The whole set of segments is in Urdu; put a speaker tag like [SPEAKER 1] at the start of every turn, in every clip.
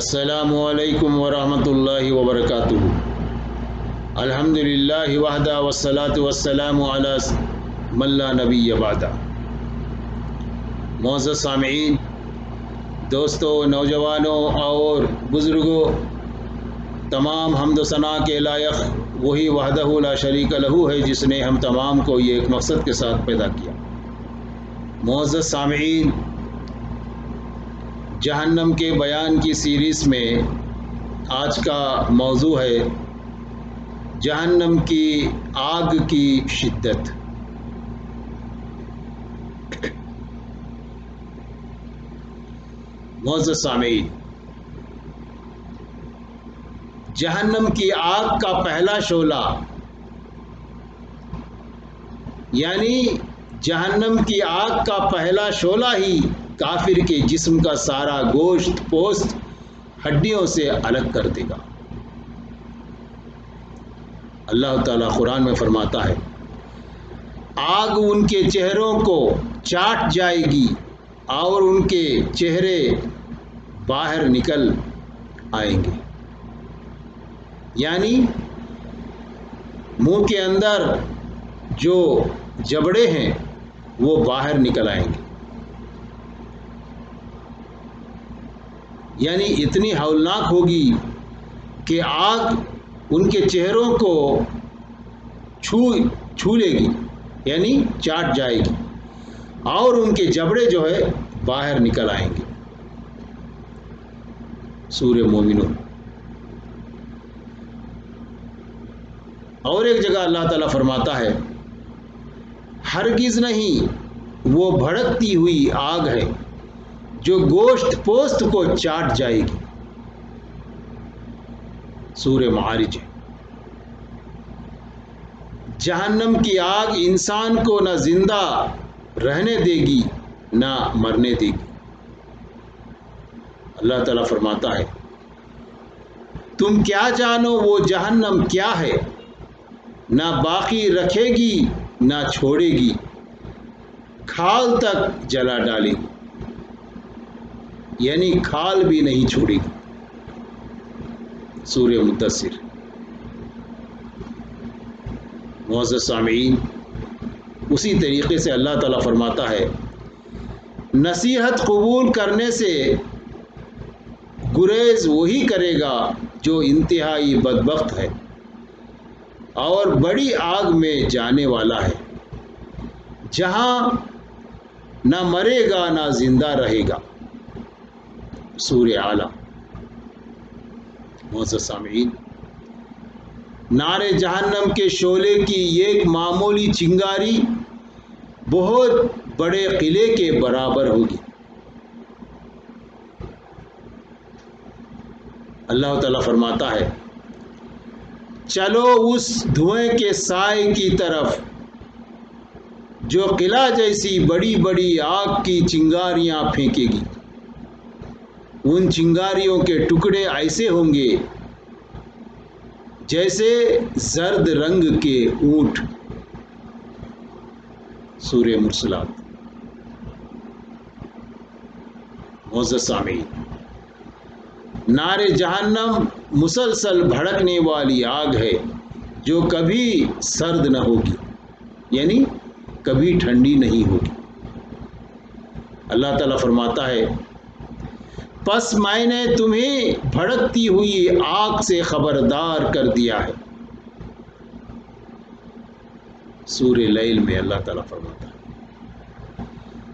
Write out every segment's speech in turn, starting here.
[SPEAKER 1] السلام علیکم ورحمۃ اللہ وبرکاتہ۔ الحمدللہ وحدہ والصلاۃ والسلام علی من لا نبی بعدہ۔ معزز سامعین، دوستوں، نوجوانوں اور بزرگوں، تمام حمد و ثنا کے لائق وہی وحدہ لا شریک لہ ہے جس نے ہم تمام کو یہ ایک مقصد کے ساتھ پیدا کیا۔ معزز سامعین، جہنم کے بیان کی سیریز میں آج کا موضوع ہے جہنم کی آگ کی شدت۔ معزز سامعین، جہنم کی آگ کا پہلا شعلہ یعنی جہنم کی آگ کا پہلا شعلہ ہی کافر کے جسم کا سارا گوشت پوست ہڈیوں سے الگ کر دے گا۔ اللہ تعالیٰ قرآن میں فرماتا ہے، آگ ان کے چہروں کو چاٹ جائے گی اور ان کے چہرے باہر نکل آئیں گے، یعنی منہ کے اندر جو جبڑے ہیں وہ باہر نکل آئیں گے، یعنی اتنی ہولناک ہوگی کہ آگ ان کے چہروں کو چھو لے گی، یعنی چاٹ جائے گی اور ان کے جبڑے جو ہے باہر نکل آئیں گے۔ سورہ مومنون۔ اور ایک جگہ اللہ تعالیٰ فرماتا ہے، ہرگز نہیں، وہ بھڑکتی ہوئی آگ ہے جو گوشت پوست کو چاٹ جائے گی۔ سورہ معارج۔ جہنم کی آگ انسان کو نہ زندہ رہنے دے گی نہ مرنے دے گی۔ اللہ تعالیٰ فرماتا ہے، تم کیا جانو وہ جہنم کیا ہے، نہ باقی رکھے گی نہ چھوڑے گی، کھال تک جلا ڈالے گی، یعنی کھال بھی نہیں چھوڑے گی۔ سورہ مدثر۔ معزز سامعین، اسی طریقے سے اللہ تعالیٰ فرماتا ہے، نصیحت قبول کرنے سے گریز وہی کرے گا جو انتہائی بدبخت ہے اور بڑی آگ میں جانے والا ہے، جہاں نہ مرے گا نہ زندہ رہے گا۔ سورہ اعلیٰ۔ معزز سامعین، نار جہنم کے شعلے کی ایک معمولی چنگاری بہت بڑے قلعے کے برابر ہوگی۔ اللہ تعالیٰ فرماتا ہے، چلو اس دھوئیں کے سائے کی طرف جو قلعہ جیسی بڑی بڑی آگ کی چنگاریاں پھینکے گی، ان چنگاریوں کے ٹکڑے ایسے ہوں گے جیسے زرد رنگ کے اونٹ۔ سورہ مرسلات۔ معزز سامعین، نار جہنم مسلسل بھڑکنے والی آگ ہے جو کبھی سرد نہ ہوگی، یعنی کبھی ٹھنڈی نہیں ہوگی۔ اللہ تعالیٰ فرماتا ہے، پس میں نے تمہیں بھڑکتی ہوئی آگ سے خبردار کر دیا ہے۔ سورہ لیل میں اللہ تعالیٰ فرماتا ہے۔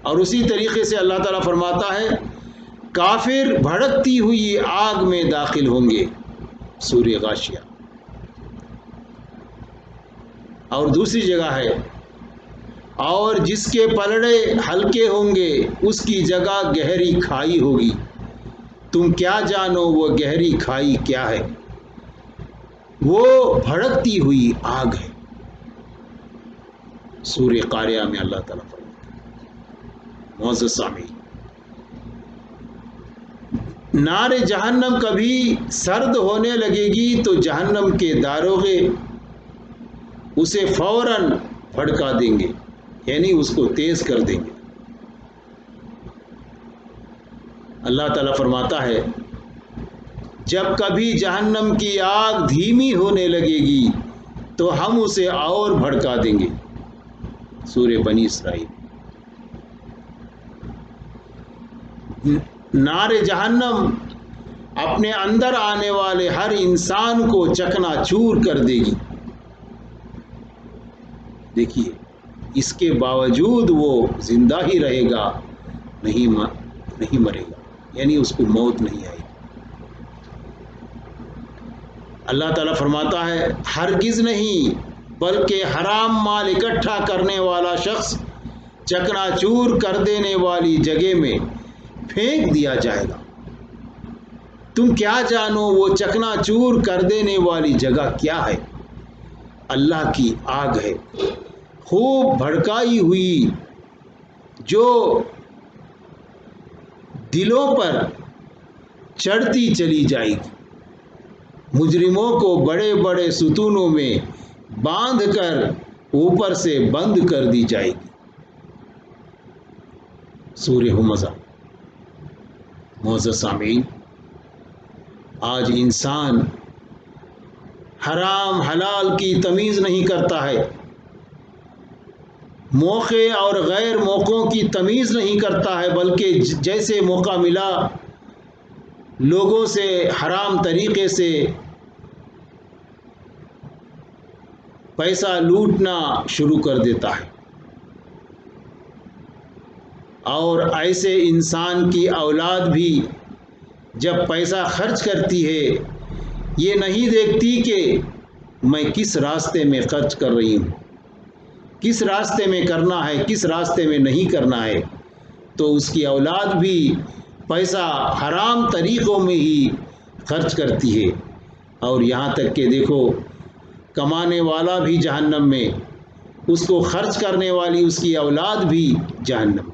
[SPEAKER 1] اور اسی طریقے سے اللہ تعالیٰ فرماتا ہے، کافر بھڑکتی ہوئی آگ میں داخل ہوں گے۔ سورہ غاشیہ۔ اور دوسری جگہ ہے، اور جس کے پلڑے ہلکے ہوں گے اس کی جگہ گہری کھائی ہوگی، تم کیا جانو وہ گہری کھائی کیا ہے، وہ بھڑکتی ہوئی آگ ہے۔ سورہ قاریہ میں اللہ تعالیٰ فرماتا ہے۔ معزز سامعین، نار جہنم کبھی سرد ہونے لگے گی تو جہنم کے داروغے اسے فوراً بھڑکا دیں گے، یعنی اس کو تیز کر دیں گے۔ اللہ تعالیٰ فرماتا ہے، جب کبھی جہنم کی آگ دھیمی ہونے لگے گی تو ہم اسے اور بھڑکا دیں گے۔ سورہ بنی اسرائیل۔ نار جہنم اپنے اندر آنے والے ہر انسان کو چکنا چور کر دے گی۔ دیکھیے، اس کے باوجود وہ زندہ ہی رہے گا، نہیں مرے گا، یعنی اس کو موت نہیں آئے گی۔ اللہ تعالیٰ فرماتا ہے ہرگز نہیں، بلکہ حرام مال اکٹھا کرنے والا شخص چکنا چور کر دینے والی جگہ میں پھینک دیا جائے گا۔ تم کیا جانو وہ چکنا چور کر دینے والی جگہ کیا ہے؟ اللہ کی آگ ہے، خوب بھڑکائی ہوئی، جو دلوں پر چڑھتی چلی جائے گی۔ مجرموں کو بڑے بڑے ستونوں میں باندھ کر اوپر سے بند کر دی جائے گی۔ سورہ ہمزہ۔ معزز سامعین، آج انسان حرام حلال کی تمیز نہیں کرتا ہے، موقع اور غیر موقعوں کی تمیز نہیں کرتا ہے، بلکہ جیسے موقع ملا لوگوں سے حرام طریقے سے پیسہ لوٹنا شروع کر دیتا ہے۔ اور ایسے انسان کی اولاد بھی جب پیسہ خرچ کرتی ہے، یہ نہیں دیکھتی کہ میں کس راستے میں خرچ کر رہی ہوں، کس راستے میں کرنا ہے، کس راستے میں نہیں کرنا ہے، تو اس کی اولاد بھی پیسہ حرام طریقوں میں ہی خرچ کرتی ہے۔ اور یہاں تک کہ دیکھو، کمانے والا بھی جہنم میں، اس کو خرچ کرنے والی اس کی اولاد بھی جہنم میں۔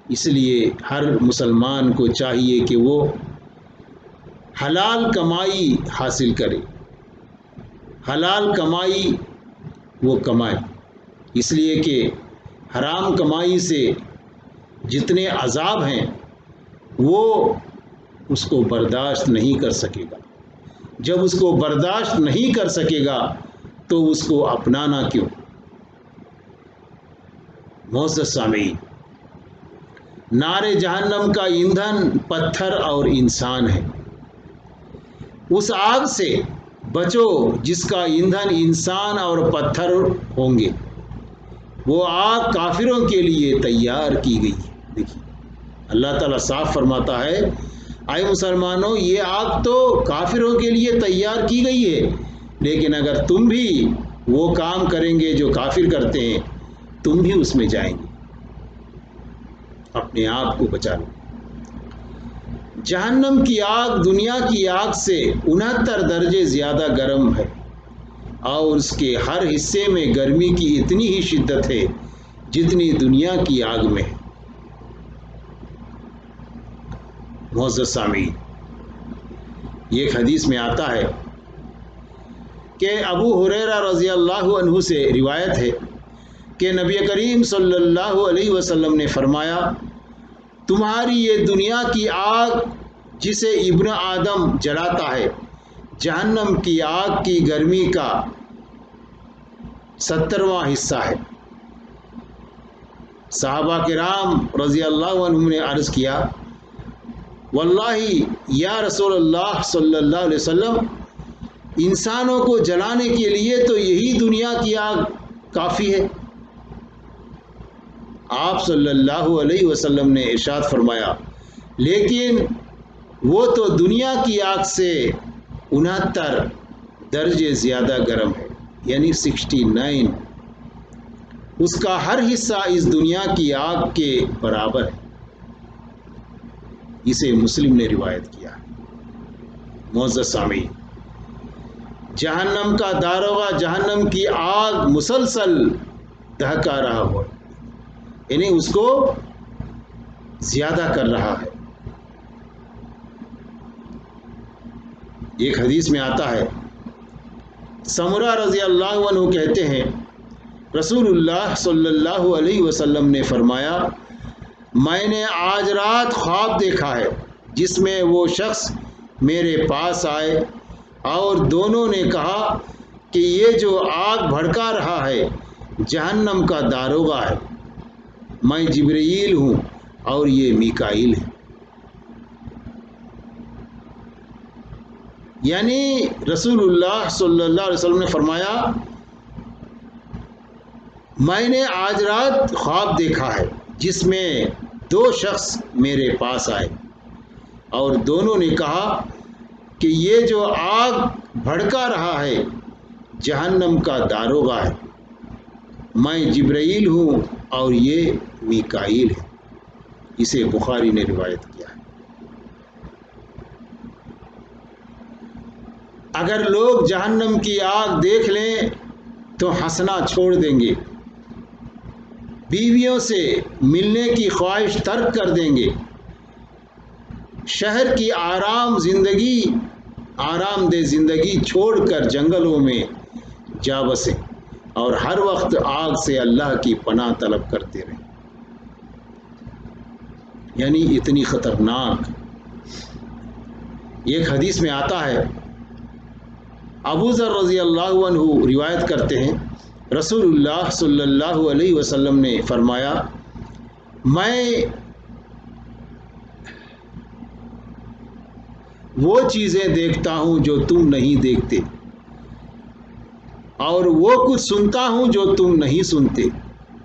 [SPEAKER 1] اس لیے ہر مسلمان کو چاہیے کہ وہ حلال کمائی حاصل کرے، حلال کمائی وہ کمائے، اس لیے کہ حرام کمائی سے جتنے عذاب ہیں وہ اس کو برداشت نہیں کر سکے گا۔ جب اس کو برداشت نہیں کر سکے گا تو اس کو اپنانا کیوں؟ معزز سامعین، نار جہنم کا ایندھن پتھر اور انسان ہے۔ اس آگ سے بچو جس کا ایندھن انسان اور پتھر ہوں گے۔ وہ آگ کافروں کے لیے تیار کی گئی۔ دیکھیے، اللہ تعالیٰ صاف فرماتا ہے، اے مسلمانوں، یہ آگ تو کافروں کے لیے تیار کی گئی ہے، لیکن اگر تم بھی وہ کام کریں گے جو کافر کرتے ہیں، تم بھی اس میں جائیں گے۔ اپنے آپ کو بچا لو۔ جہنم کی آگ دنیا کی آگ سے 69 درجے زیادہ گرم ہے، اور اس کے ہر حصے میں گرمی کی اتنی ہی شدت ہے جتنی دنیا کی آگ میں ہے۔ معزز سامعین، یہ حدیث میں آتا ہے کہ ابو ہریرہ رضی اللہ عنہ سے روایت ہے کہ نبی کریم صلی اللہ علیہ وسلم نے فرمایا، تمہاری یہ دنیا کی آگ جسے ابن آدم جلاتا ہے، جہنم کی آگ کی گرمی کا 70واں حصہ ہے۔ صحابہ کرام رضی اللہ عنہم نے عرض کیا، واللہ یا رسول اللہ صلی اللہ علیہ وسلم، انسانوں کو جلانے کے لیے تو یہی دنیا کی آگ کافی ہے۔ آپ صلی اللہ علیہ وسلم نے ارشاد فرمایا، لیکن وہ تو دنیا کی آگ سے 69 درجے زیادہ گرم ہے، یعنی 69۔ اس کا ہر حصہ اس دنیا کی آگ کے برابر ہے۔ اسے مسلم نے روایت کیا۔ معزز سامعین، جہنم کا داروغہ جہنم کی آگ مسلسل دہکا رہا ہوا، یعنی اس کو زیادہ کر رہا ہے۔ ایک حدیث میں آتا ہے، سمرہ رضی اللہ عنہ کہتے ہیں، رسول اللہ صلی اللہ علیہ وسلم نے فرمایا، میں نے آج رات خواب دیکھا ہے جس میں وہ شخص میرے پاس آئے اور دونوں نے کہا کہ یہ جو آگ بھڑکا رہا ہے جہنم کا داروغہ ہے، میں جبرائیل ہوں اور یہ میکائیل ہے۔ یعنی رسول اللہ صلی اللہ علیہ وسلم نے فرمایا میں نے آج رات خواب دیکھا ہے جس میں دو شخص میرے پاس آئے اور دونوں نے کہا کہ یہ جو آگ بھڑکا رہا ہے جہنم کا داروغہ ہے، میں جبرائیل ہوں اور یہ میکائیل ہے۔ اسے بخاری نے روایت کیا ہے۔ اگر لوگ جہنم کی آگ دیکھ لیں تو ہنسنا چھوڑ دیں گے، بیویوں سے ملنے کی خواہش ترک کر دیں گے، شہر کی آرام دہ زندگی چھوڑ کر جنگلوں میں جا بسیں اور ہر وقت آگ سے اللہ کی پناہ طلب کرتے رہیں۔ یعنی اتنی خطرناک۔ ایک حدیث میں آتا ہے، ابو ذر رضی اللہ عنہ روایت کرتے ہیں، رسول اللہ صلی اللہ علیہ وسلم نے فرمایا میں وہ چیزیں دیکھتا ہوں جو تم نہیں دیکھتے اور وہ کچھ سنتا ہوں جو تم نہیں سنتے۔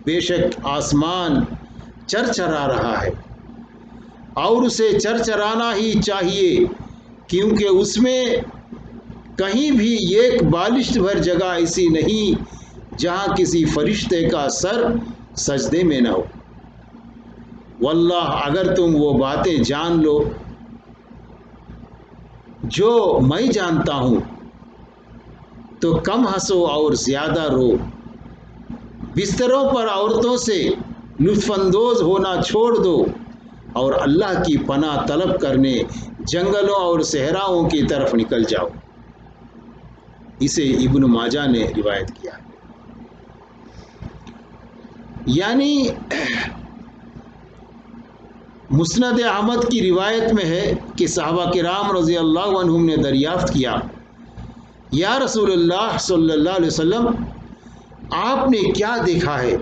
[SPEAKER 1] بے شک آسمان چرچرا رہا ہے اور اسے چرچرانا ہی چاہیے، کیونکہ اس میں کہیں بھی ایک بالشت بھر جگہ ایسی نہیں جہاں کسی فرشتے کا سر سجدے میں نہ ہو۔ واللہ اگر تم وہ باتیں جان لو جو میں جانتا ہوں تو کم ہنسو اور زیادہ رو، بستروں پر عورتوں سے لطف اندوز ہونا چھوڑ دو اور اللہ کی پناہ طلب کرنے جنگلوں اور صحراؤں کی طرف نکل جاؤ۔ اسے ابن ماجہ نے روایت کیا۔ یعنی مسند احمد کی روایت میں ہے کہ صحابہ کرام رضی اللہ عنہم نے دریافت کیا، یا رسول اللہ صلی اللہ علیہ وسلم آپ نے کیا دیکھا ہے؟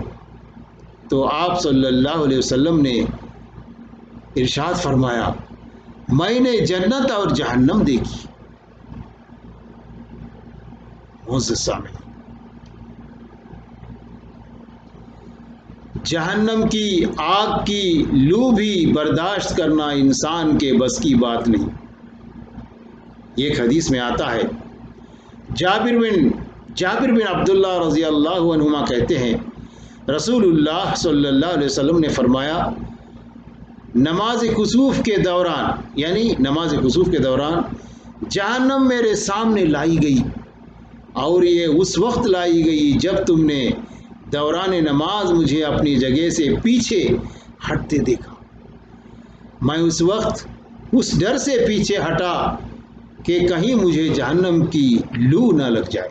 [SPEAKER 1] تو آپ صلی اللہ علیہ وسلم نے ارشاد فرمایا میں نے جنت اور جہنم دیکھی۔ معزز سامعین، جہنم کی آگ کی لو بھی برداشت کرنا انسان کے بس کی بات نہیں۔ ایک حدیث میں آتا ہے، جابر بن عبداللہ رضی اللہ عنہما کہتے ہیں رسول اللہ صلی اللہ علیہ وسلم نے فرمایا نماز کسوف کے دوران جہنم میرے سامنے لائی گئی اور یہ اس وقت لائی گئی جب تم نے دوران نماز مجھے اپنی جگہ سے پیچھے ہٹتے دیکھا۔ میں اس وقت اس ڈر سے پیچھے ہٹا کہ کہیں مجھے جہنم کی لو نہ لگ جائے۔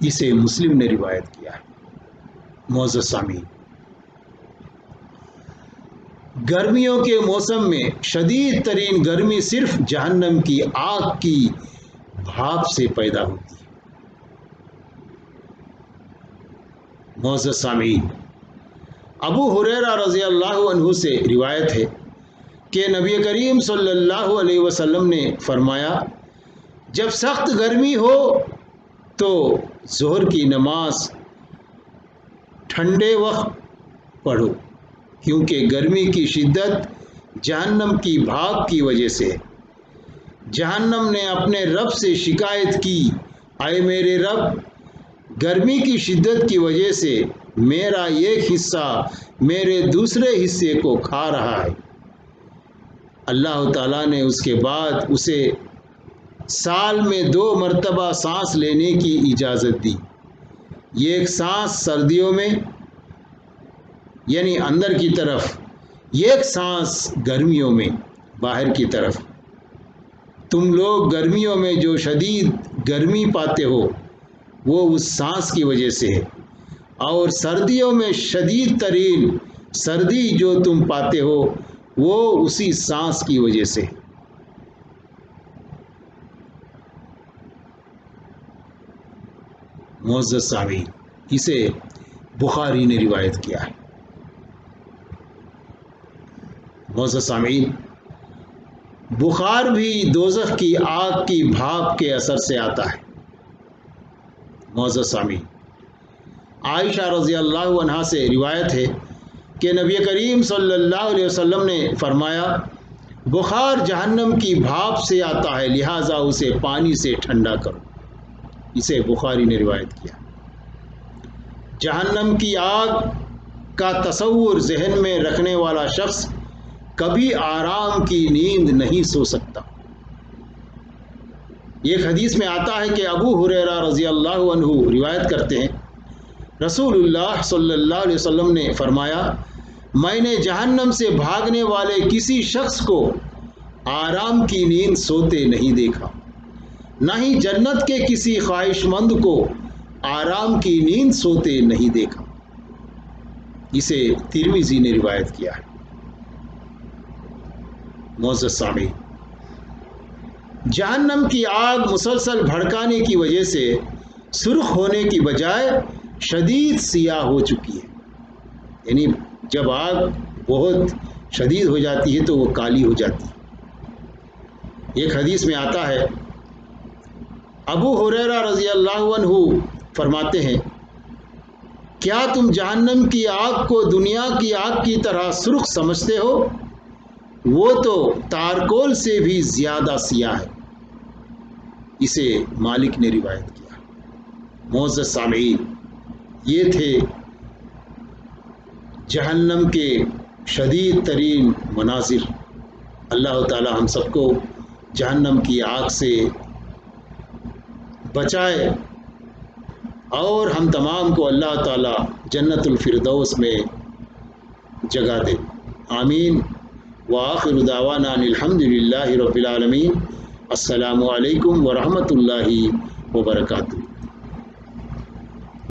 [SPEAKER 1] اسے مسلم نے روایت کیا ہے۔ معزز سامعین، گرمیوں کے موسم میں شدید ترین گرمی صرف جہنم کی آگ کی بھاپ سے پیدا ہوتی ہے۔ معزز سامعین، ابو ہریرہ رضی اللہ عنہ سے روایت ہے کہ نبی کریم صلی اللہ علیہ وسلم نے فرمایا جب سخت گرمی ہو تو ظہر کی نماز ٹھنڈے وقت پڑھو، کیونکہ گرمی کی شدت جہنم کی بھاپ کی وجہ سے ہے۔ جہنم نے اپنے رب سے شکایت کی، اے میرے رب، گرمی کی شدت کی وجہ سے میرا ایک حصہ میرے دوسرے حصے کو کھا رہا ہے۔ اللہ تعالیٰ نے اس کے بعد اسے سال میں 2 مرتبہ سانس لینے کی اجازت دی، ایک سانس سردیوں میں یعنی اندر کی طرف، ایک سانس گرمیوں میں باہر کی طرف۔ تم لوگ گرمیوں میں جو شدید گرمی پاتے ہو وہ اس سانس کی وجہ سے ہے، اور سردیوں میں شدید ترین سردی جو تم پاتے ہو وہ اسی سانس کی وجہ سے۔ معزز سامعین، اسے بخاری نے روایت کیا ہے۔ معزز سامعین، بخار بھی دوزخ کی آگ کی بھاپ کے اثر سے آتا ہے۔ معزز سامعین، عائشہ رضی اللہ عنہا سے روایت ہے کہ نبی کریم صلی اللہ علیہ وسلم نے فرمایا، بخار جہنم کی بھاپ سے آتا ہے، لہٰذا اسے پانی سے ٹھنڈا کرو۔ اسے بخاری نے روایت کیا۔ جہنم کی آگ کا تصور ذہن میں رکھنے والا شخص کبھی آرام کی نیند نہیں سو سکتا۔ ایک حدیث میں آتا ہے کہ ابو ہریرہ رضی اللہ عنہ روایت کرتے ہیں، رسول اللہ صلی اللہ علیہ وسلم نے فرمایا، میں نے جہنم سے بھاگنے والے کسی شخص کو آرام کی نیند سوتے نہیں دیکھا، نہ ہی جنت کے کسی خواہش مند کو آرام کی نیند سوتے نہیں دیکھا۔ اسے ترمذی نے روایت کیا ہے۔ معزز سامعین، جہنم کی آگ مسلسل بھڑکانے کی وجہ سے سرخ ہونے کی بجائے شدید سیاہ ہو چکی ہے، یعنی جب آگ بہت شدید ہو جاتی ہے تو وہ کالی ہو جاتی ہے۔ ایک حدیث میں آتا ہے، ابو ہریرہ رضی اللہ عنہ فرماتے ہیں، کیا تم جہنم کی آگ کو دنیا کی آگ کی طرح سرخ سمجھتے ہو؟ وہ تو تارکول سے بھی زیادہ سیاہ ہے۔ اسے مالک نے روایت کیا۔ معزز سامعین، یہ تھے جہنم کے شدید ترین مناظر۔ اللہ تعالی ہم سب کو جہنم کی آگ سے بچائے اور ہم تمام کو اللہ تعالی جنت الفردوس میں جگہ دے، آمین۔ وآخر دعوانا ان الحمد للہ رب العالمین۔ السلام علیکم ورحمۃ اللہ وبرکاتہ۔